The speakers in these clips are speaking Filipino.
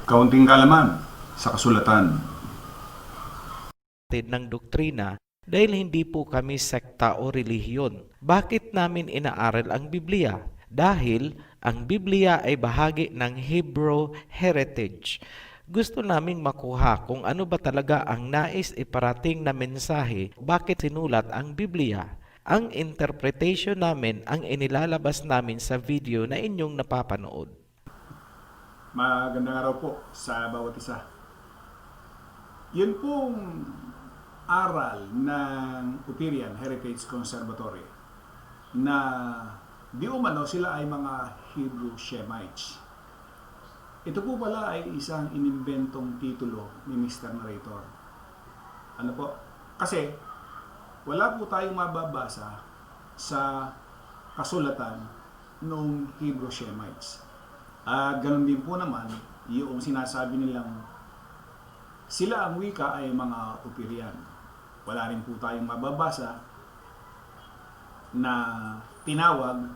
Kaunting kalaman sa kasulatan ng doktrina dahil hindi po kami sekta o relihiyon. Bakit namin inaaral ang Biblia? Dahil ang Biblia ay bahagi ng Hebrew heritage. Gusto naming makuha kung ano ba talaga ang nais iparating na mensahe, bakit sinulat ang Biblia. Ang interpretation namin ang inilalabas namin sa video na inyong napapanood. Magandang araw po sa bawat isa. Yun pong aral ng Ophirian Heritage Conservatory na di umano sila ay mga Hebrew Shemites. Ito po pala ay isang inimbentong titulo ni Mr. Narrator. Ano po? Kasi wala po tayong mababasa sa kasulatan ng Hebrew Shemites. At ganun din po naman yung sinasabi nilang sila ang wika ay mga Ophirian. Wala rin po tayong mababasa na tinawag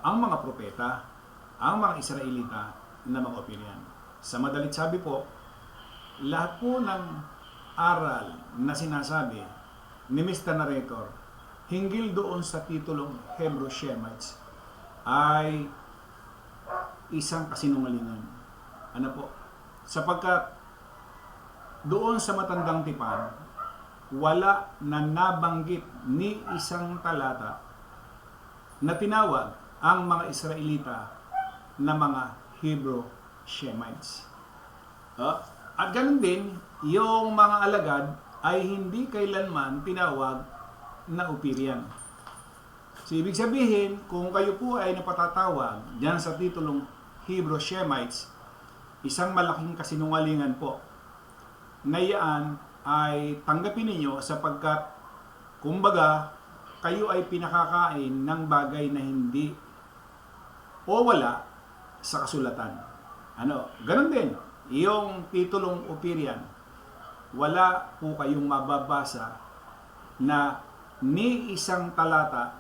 ang mga propeta, ang mga Israelita na mga Ophirian. Sa madalit sabi po, lahat po ng aral na sinasabi ni Mr. Narrator hinggil doon sa titulong Hebrew Shemites ay isang kasinungalingan. Ano po? Sapagkat doon sa matandang tipan, wala na nabanggit ni isang talata na tinawag ang mga Israelita na mga Hebrew Shemites. At ganun din, yung mga alagad ay hindi kailanman tinawag na Ophirian. So, ibig sabihin, kung kayo po ay napatatawag dyan sa titulong Hebrew Shemites, isang malaking kasinungalingan po na yan ay tanggapin ninyo sapagkat kumbaga kayo ay pinakakain ng bagay na hindi o wala sa kasulatan. Ganun din, yung titulong Ophirian, wala po kayong mababasa na ni isang talata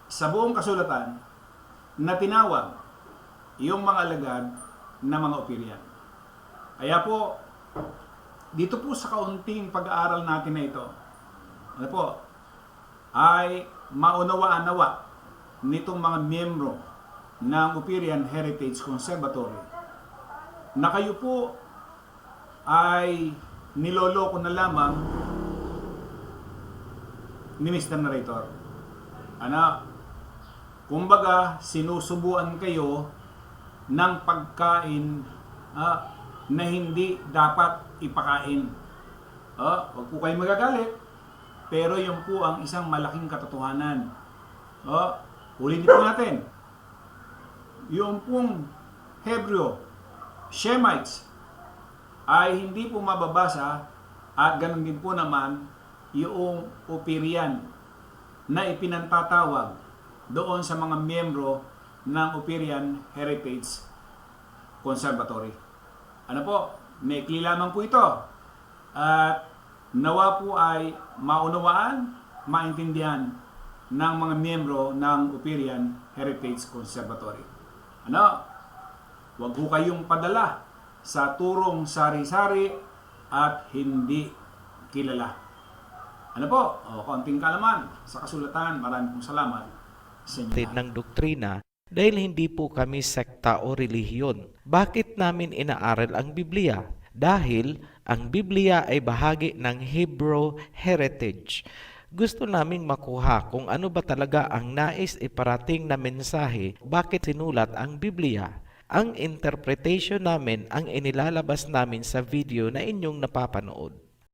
sa buong kasulatan na tinawag yung mga alagad na mga Ophirian. Kaya po, dito po sa kaunting pag-aaral natin na ito, ay maunawaan-nawa nitong mga miyembro ng Ophirian Heritage Conservatory na kayo po ay niloloko na lamang ni Mr. Narrator. Kumbaga, sinusubuan kayo ng pagkain na hindi dapat ipakain. Huwag po kayong magagalit, pero yun po ang isang malaking katotohanan. Ulitin po natin. Yung pong Hebrew Shemites ay hindi po mababasa at ganun din po naman yung Ophirian na ipinantatawag doon sa mga miyembro ng Ophirian Heritage Conservatory. Maikli lamang po ito. At nawa po ay maunawaan, maintindihan ng mga miyembro ng Ophirian Heritage Conservatory. Huwag po kayong padala sa turong sari-sari at hindi kilala. Kaunting kalaman sa kasulatan. Maraming pong salamat sa inyo. Ng doktrina dahil hindi po kami sekta o relihiyon. Bakit namin inaaral ang Biblia? Dahil ang Biblia ay bahagi ng Hebrew heritage. Gusto naming makuha kung ano ba talaga ang nais iparating na mensahe, bakit sinulat ang Biblia. Ang interpretation namin ang inilalabas namin sa video na inyong napapanood.